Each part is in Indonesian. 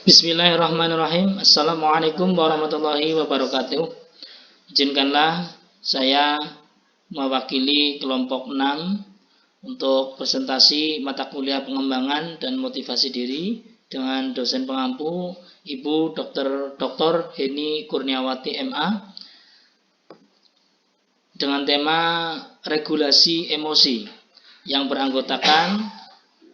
Bismillahirrahmanirrahim. Assalamualaikum warahmatullahi wabarakatuh. Izinkanlah saya mewakili kelompok 6 untuk presentasi mata kuliah pengembangan dan motivasi diri dengan dosen pengampu Ibu Dr. Heni Kurniawati MA dengan tema regulasi emosi yang beranggotakan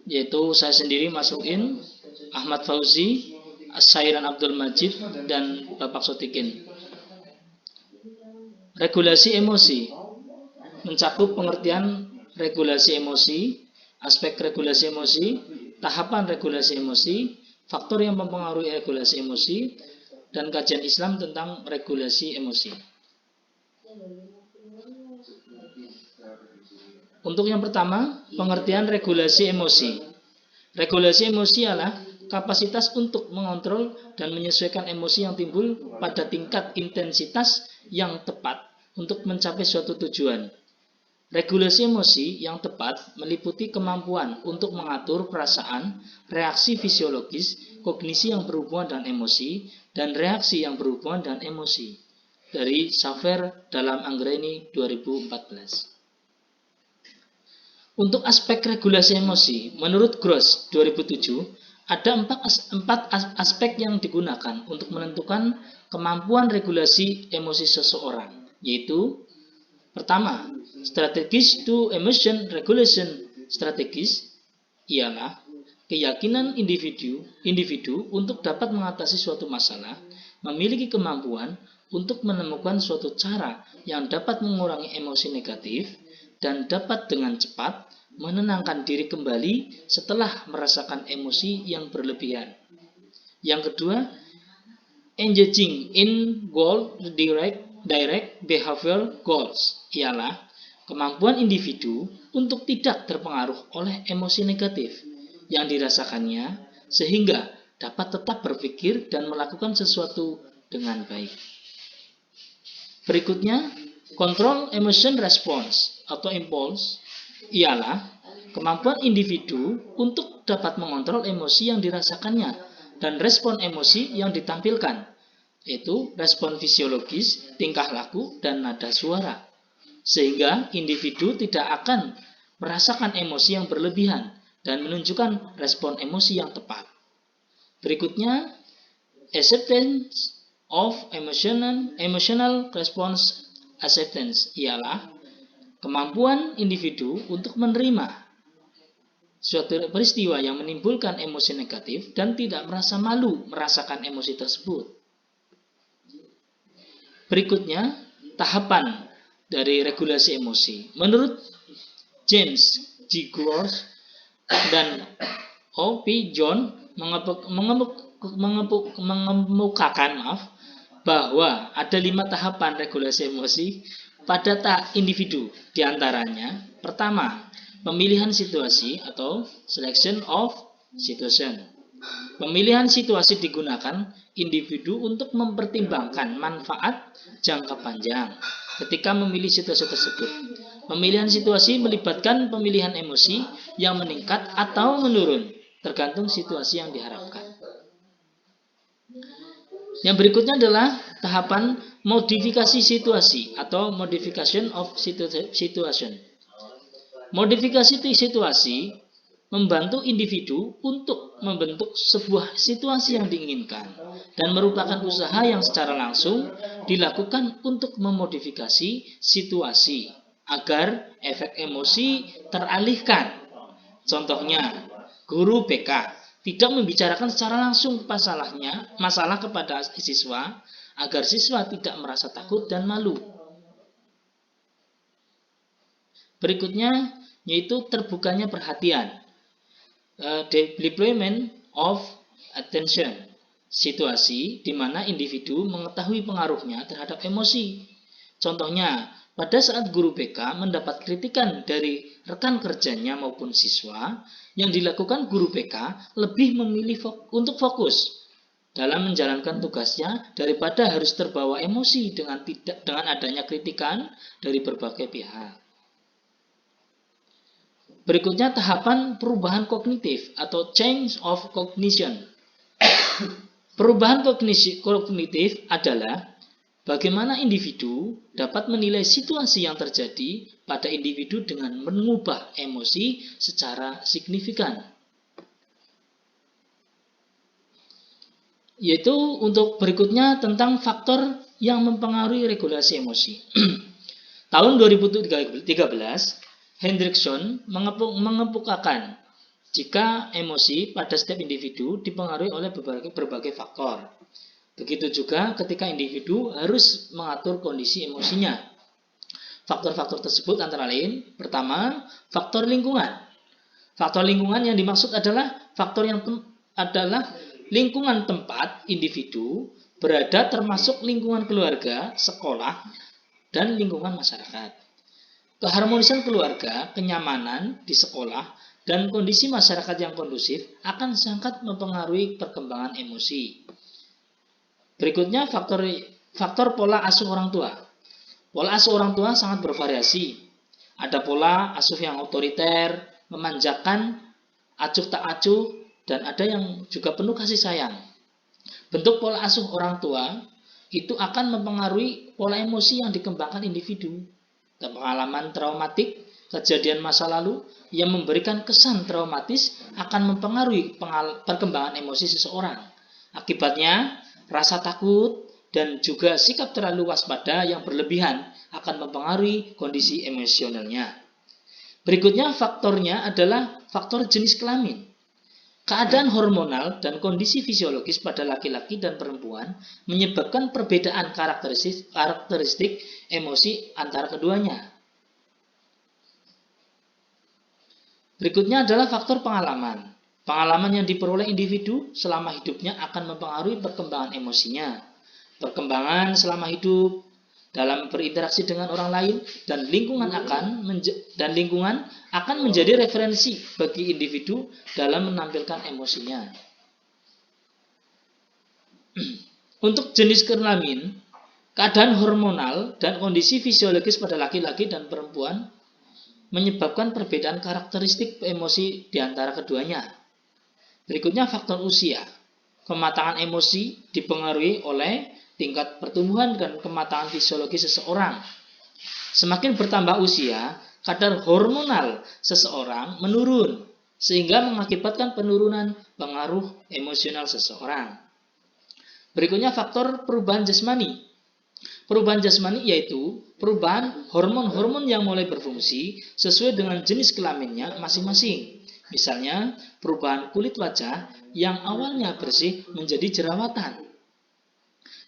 yaitu saya sendiri Masukin, Ahmad Fauzi, Sairan Abdul Majid, dan Bapak Sotikin. Regulasi emosi mencakup pengertian regulasi emosi, aspek regulasi emosi, tahapan regulasi emosi, faktor yang mempengaruhi regulasi emosi, dan kajian Islam tentang regulasi emosi. Untuk yang pertama, pengertian regulasi emosi. Regulasi emosi adalah kapasitas untuk mengontrol dan menyesuaikan emosi yang timbul pada tingkat intensitas yang tepat untuk mencapai suatu tujuan. Regulasi emosi yang tepat meliputi kemampuan untuk mengatur perasaan, reaksi fisiologis, kognisi yang berhubungan dengan emosi, dan reaksi yang berhubungan dengan emosi. Dari Safer dalam Anggreni 2014. Untuk aspek regulasi emosi, menurut Gross 2007, ada empat aspek yang digunakan untuk menentukan kemampuan regulasi emosi seseorang, yaitu pertama, strategis to emotion regulation strategis ialah keyakinan individu untuk dapat mengatasi suatu masalah, memiliki kemampuan untuk menemukan suatu cara yang dapat mengurangi emosi negatif, dan dapat dengan cepat menenangkan diri kembali setelah merasakan emosi yang berlebihan. Yang kedua, engaging in goal direct behavior goals ialah kemampuan individu untuk tidak terpengaruh oleh emosi negatif yang dirasakannya sehingga dapat tetap berpikir dan melakukan sesuatu dengan baik. Berikutnya, control emotion response atau impulse ialah kemampuan individu untuk dapat mengontrol emosi yang dirasakannya dan respon emosi yang ditampilkan, yaitu respon fisiologis, tingkah laku, dan nada suara, sehingga individu tidak akan merasakan emosi yang berlebihan dan menunjukkan respon emosi yang tepat. Berikutnya, acceptance of emotional response acceptance ialah kemampuan individu untuk menerima suatu peristiwa yang menimbulkan emosi negatif dan tidak merasa malu merasakan emosi tersebut. Berikutnya, tahapan dari regulasi emosi. Menurut James G. Gross dan O.P. John mengemukakan bahwa ada 5 tahapan regulasi emosi pada individu. Di antaranya, pertama, pemilihan situasi atau selection of situation. Pemilihan situasi digunakan individu untuk mempertimbangkan manfaat jangka panjang ketika memilih situasi tersebut. Pemilihan situasi melibatkan pemilihan emosi yang meningkat atau menurun, tergantung situasi yang diharapkan. Yang berikutnya adalah tahapan modifikasi situasi atau modification of situation. Modifikasi situasi membantu individu untuk membentuk sebuah situasi yang diinginkan dan merupakan usaha yang secara langsung dilakukan untuk memodifikasi situasi agar efek emosi teralihkan. Contohnya, guru BK tidak membicarakan secara langsung masalah kepada siswa agar siswa tidak merasa takut dan malu. Berikutnya yaitu terbukanya perhatian, deployment of attention, situasi di mana individu mengetahui pengaruhnya terhadap emosi. Contohnya, pada saat guru BK mendapat kritikan dari rekan kerjanya maupun siswa, yang dilakukan guru BK lebih memilih untuk fokus dalam menjalankan tugasnya daripada harus terbawa emosi dengan adanya kritikan dari berbagai pihak. Berikutnya tahapan perubahan kognitif atau change of cognition. Perubahan kognitif adalah bagaimana individu dapat menilai situasi yang terjadi pada individu dengan mengubah emosi secara signifikan. Yaitu untuk berikutnya tentang faktor yang mempengaruhi regulasi emosi. Tahun 2013, Hendrickson mengemukakan jika emosi pada setiap individu dipengaruhi oleh berbagai faktor. Begitu juga ketika individu harus mengatur kondisi emosinya. Faktor-faktor tersebut antara lain, pertama, faktor lingkungan. Faktor lingkungan yang dimaksud adalah faktor yang adalah lingkungan tempat individu berada, termasuk lingkungan keluarga, sekolah, dan lingkungan masyarakat. Keharmonisan keluarga, kenyamanan di sekolah, dan kondisi masyarakat yang kondusif akan sangat mempengaruhi perkembangan emosi. Berikutnya faktor pola asuh orang tua. Pola asuh orang tua sangat bervariasi. Ada pola asuh yang otoriter, memanjakan, acuh tak acuh, dan ada yang juga penuh kasih sayang. Bentuk pola asuh orang tua itu akan mempengaruhi pola emosi yang dikembangkan individu. Pengalaman traumatik, kejadian masa lalu yang memberikan kesan traumatis akan mempengaruhi perkembangan emosi seseorang. Akibatnya, rasa takut dan juga sikap terlalu waspada yang berlebihan akan mempengaruhi kondisi emosionalnya. Berikutnya faktornya adalah faktor jenis kelamin. Keadaan hormonal dan kondisi fisiologis pada laki-laki dan perempuan menyebabkan perbedaan karakteristik emosi antara keduanya. Berikutnya adalah faktor pengalaman. Pengalaman yang diperoleh individu selama hidupnya akan mempengaruhi perkembangan emosinya. Perkembangan selama hidup dalam berinteraksi dengan orang lain dan lingkungan akan menjadi referensi bagi individu dalam menampilkan emosinya. Untuk jenis kelamin, keadaan hormonal dan kondisi fisiologis pada laki-laki dan perempuan menyebabkan perbedaan karakteristik emosi di antara keduanya. Berikutnya faktor usia. Kematangan emosi dipengaruhi oleh tingkat pertumbuhan dan kematangan fisiologi seseorang. Semakin bertambah usia, kadar hormonal seseorang menurun, sehingga mengakibatkan penurunan pengaruh emosional seseorang. Berikutnya faktor perubahan jasmani. Perubahan jasmani yaitu perubahan hormon-hormon yang mulai berfungsi sesuai dengan jenis kelaminnya masing-masing. Misalnya, perubahan kulit wajah yang awalnya bersih menjadi jerawatan.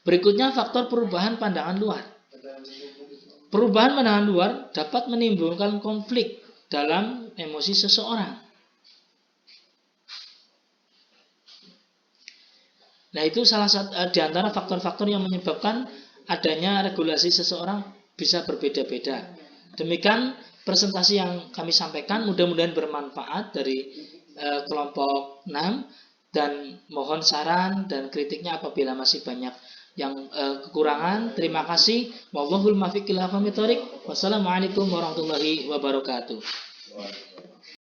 Berikutnya faktor perubahan pandangan luar. Perubahan pandangan luar dapat menimbulkan konflik dalam emosi seseorang. Nah, itu salah satu di antara faktor-faktor yang menyebabkan adanya regulasi seseorang bisa berbeda-beda. Demikian presentasi yang kami sampaikan, mudah-mudahan bermanfaat dari kelompok 6, dan mohon saran dan kritiknya apabila masih banyak yang kekurangan. Terima kasih. Wallahul muwaffiq ila aqwamit thoriq. Wassalamualaikum warahmatullahi wabarakatuh.